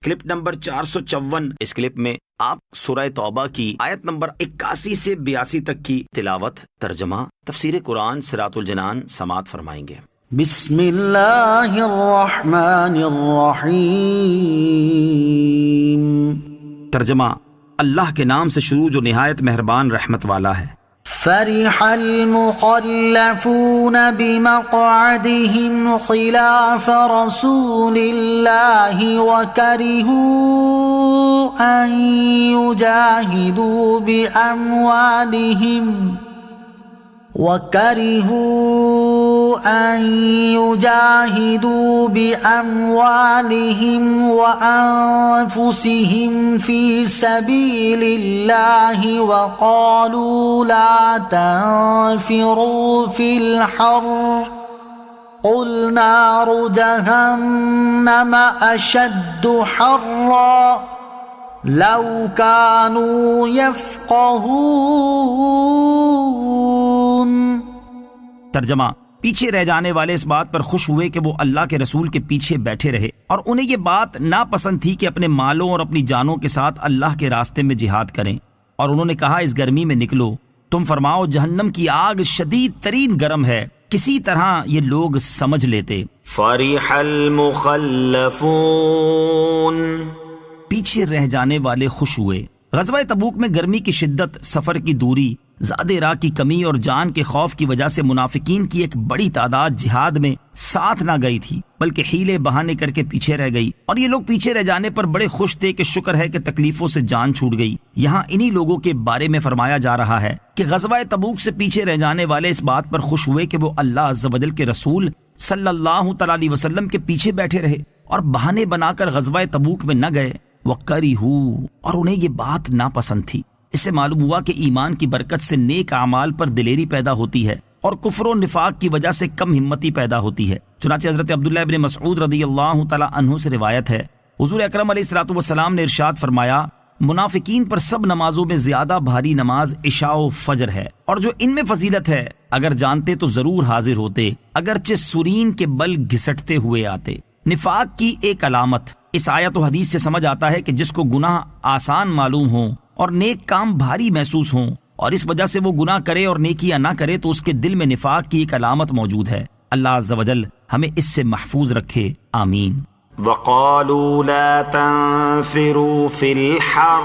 Clip number 454۔ اس clip میں آپ سورہ توبہ کی آیت نمبر 81 سے 82 تک کی تلاوت، ترجمہ، تفسیر قرآن صراط الجنان سماعت فرمائیں گے۔ بسم اللہ الرحمن الرحیم۔ ترجمہ، اللہ کے نام سے شروع جو نہایت مہربان رحمت والا ہے۔ فرح المخلفون بمقعدهم خلاف رسول الله وكرهوا أن يجاهدوا بأموالهم وأنفسهم في سبيل الله وقالوا لا تنفروا في الحر قل نار جهنم أشد حرا لو كانوا يفقهون۔ ترجمہ، پیچھے رہ جانے والے اس بات پر خوش ہوئے کہ وہ اللہ کے رسول کے پیچھے بیٹھے رہے، اور انہیں یہ بات ناپسند تھی کہ اپنے مالوں اور اپنی جانوں کے ساتھ اللہ کے راستے میں جہاد کریں، اور انہوں نے کہا اس گرمی میں نکلو، تم فرماؤ جہنم کی آگ شدید ترین گرم ہے۔ کسی طرح یہ لوگ سمجھ لیتے۔ فرح المخلفون، پیچھے رہ جانے والے خوش ہوئے۔ غزوہ تبوک میں گرمی کی شدت، سفر کی دوری، زیادہ راہ کی کمی اور جان کے خوف کی وجہ سے منافقین کی ایک بڑی تعداد جہاد میں ساتھ نہ گئی تھی، بلکہ حیلے بہانے کر کے پیچھے رہ گئی، اور یہ لوگ پیچھے رہ جانے پر بڑے خوش تھے کہ شکر ہے کہ تکلیفوں سے جان چھوٹ گئی۔ یہاں انہی لوگوں کے بارے میں فرمایا جا رہا ہے کہ غزوہ تبوک سے پیچھے رہ جانے والے اس بات پر خوش ہوئے کہ وہ اللہ عز و جل کے رسول صلی اللہ تعالی علیہ وسلم کے پیچھے بیٹھے رہے اور بہانے بنا کر غزوہ تبوک میں نہ گئے۔ وَكَرِهُوا، اور انہیں یہ بات ناپسند تھی۔ اس سے معلوم ہوا کہ ایمان کی برکت سے نیک اعمال پر دلیری پیدا ہوتی ہے اور کفر و نفاق کی وجہ سے کم ہمتی پیدا ہوتی ہے۔ چنانچہ حضرت عبداللہ ابن مسعود رضی اللہ تعالی عنہ سے روایت ہے، حضور اکرم علیہ الصلوۃ والسلام نے ارشاد فرمایا، منافقین پر سب نمازوں میں زیادہ بھاری نماز عشاء و فجر ہے، اور جو ان میں فضیلت ہے اگر جانتے تو ضرور حاضر ہوتے، اگرچہ سرین کے بل گھسٹتے ہوئے آتے۔ نفاق کی ایک علامت اس آیت و حدیث سے سمجھ آتا ہے کہ جس کو گناہ آسان معلوم ہوں اور نیک کام بھاری محسوس ہوں، اور اس وجہ سے وہ گناہ کرے اور نیکیاں نہ کرے، تو اس کے دل میں نفاق کی ایک علامت موجود ہے۔ اللہ عز و جل ہمیں اس سے محفوظ رکھے، آمین۔ وقالوا لا تنفروا في الحر،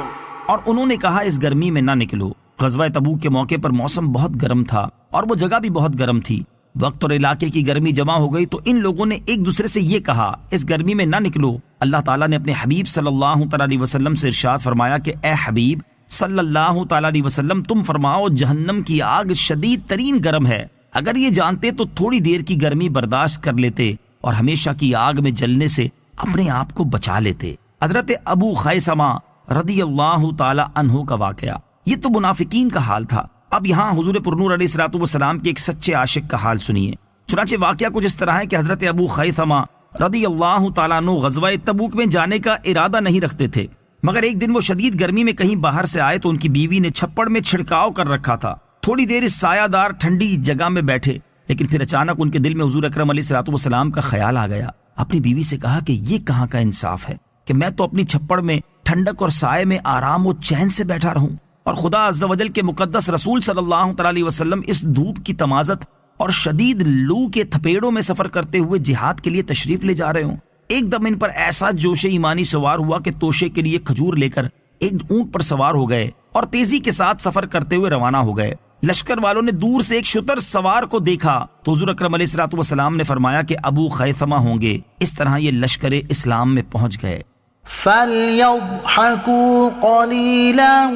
اور انہوں نے کہا اس گرمی میں نہ نکلو۔ غزوہ تبوک کے موقع پر موسم بہت گرم تھا اور وہ جگہ بھی بہت گرم تھی۔ وقت اور علاقے کی گرمی جمع ہو گئی تو ان لوگوں نے ایک دوسرے سے یہ کہا اس گرمی میں نہ نکلو۔ اللہ تعالیٰ نے اپنے حبیب صلی اللہ تعالی علیہ وسلم سے ارشاد فرمایا کہ اے حبیب صلی اللہ تعالی علیہ وسلم، تم فرماؤ جہنم کی آگ شدید ترین گرم ہے۔ اگر یہ جانتے تو تھوڑی دیر کی گرمی برداشت کر لیتے اور ہمیشہ کی آگ میں جلنے سے اپنے آپ کو بچا لیتے۔ حضرت ابو خیثمہ رضی اللہ تعالی عنہ کا واقعہ، یہ تو منافقین کا حال تھا۔ اب یہاں حضور پرنور علیہ الصلوۃ والسلام کے ایک سچے عاشق کا حال سنیے۔ چنانچہ واقعہ کچھ اس طرح ہے کہ حضرت ابو خیثمہ رضی اللہ تعالیٰ عنہ غزوہ تبوک میں جانے کا ارادہ نہیں رکھتے تھے، مگر ایک دن وہ شدید گرمی میں کہیں باہر سے آئے تو ان کی بیوی نے چھپڑ میں چھڑکاؤ کر رکھا تھا۔ تھوڑی دیر اس سایہ دار ٹھنڈی جگہ میں بیٹھے، لیکن پھر اچانک ان کے دل میں حضور اکرم علیہ الصلوۃ والسلام کا خیال آ گیا۔ اپنی بیوی سے کہا کہ یہ کہاں کا انصاف ہے کہ میں تو اپنی چھپڑ میں ٹھنڈک اور سائے میں آرام و چین سے بیٹھا رہوں، اور خدا عز و جل کے مقدس رسول صلی اللہ تعالی علیہ وسلم اس دھوپ کی تمازت اور شدید لو کے تھپیڑوں میں سفر کرتے ہوئے جہاد کے لیے تشریف لے جا رہے ہوں۔ ایک دم ان پر ایسا جوش ایمانی سوار ہوا کہ توشے کے لیے کھجور لے کر ایک اونٹ پر سوار ہو گئے اور تیزی کے ساتھ سفر کرتے ہوئے روانہ ہو گئے۔ لشکر والوں نے دور سے ایک شتر سوار کو دیکھا تو حضور اکرم علیہ الصلوۃ والسلام نے فرمایا کہ ابو خیثمہ ہوں گے۔ اس طرح یہ لشکر اسلام میں پہنچ گئے۔ فَلْيَضْحَكُوا قَلِيلًا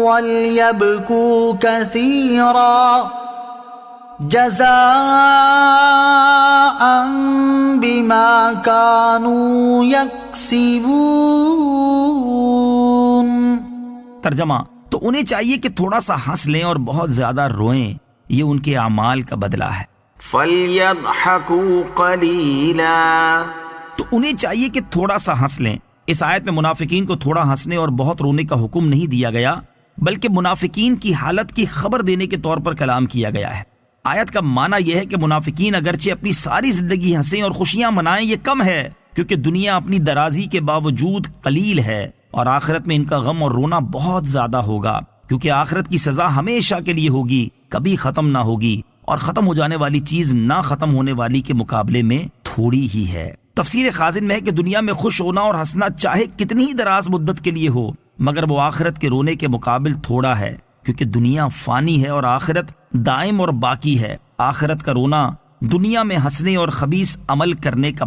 وَلْيَبْكُوا كَثِيرًا جَزَاءً بِمَا كَانُوا يَكْسِبُونَ۔ ترجمہ، تو انہیں چاہیے کہ تھوڑا سا ہنس لیں اور بہت زیادہ روئیں، یہ ان کے اعمال کا بدلہ ہے۔ فَلْيَضْحَكُوا قَلِيلًا، تو انہیں چاہیے کہ تھوڑا سا ہنس لیں۔ اس آیت میں منافقین کو تھوڑا ہنسنے اور بہت رونے کا حکم نہیں دیا گیا، بلکہ منافقین کی حالت کی خبر دینے کے طور پر کلام کیا گیا ہے۔ آیت کا معنی یہ ہے کہ منافقین اگرچہ اپنی ساری زندگی ہنسیں اور خوشیاں منائیں یہ کم ہے، کیونکہ دنیا اپنی درازی کے باوجود قلیل ہے، اور آخرت میں ان کا غم اور رونا بہت زیادہ ہوگا، کیونکہ آخرت کی سزا ہمیشہ کے لیے ہوگی، کبھی ختم نہ ہوگی، اور ختم ہو جانے والی چیز نہ ختم ہونے والی کے مقابلے میں تھوڑی ہی ہے۔ تفسیر خازن میں ہے کہ دنیا میں خوش ہونا اور ہنسنا چاہے کتنی ہی دراز مدت کے لیے ہو، مگر وہ آخرت کے رونے کے مقابل تھوڑا ہے، کیونکہ دنیا فانی ہے اور آخرت دائم اور باقی ہے۔ آخرت کا رونا دنیا میں ہنسنے اور خبیث عمل کرنے کا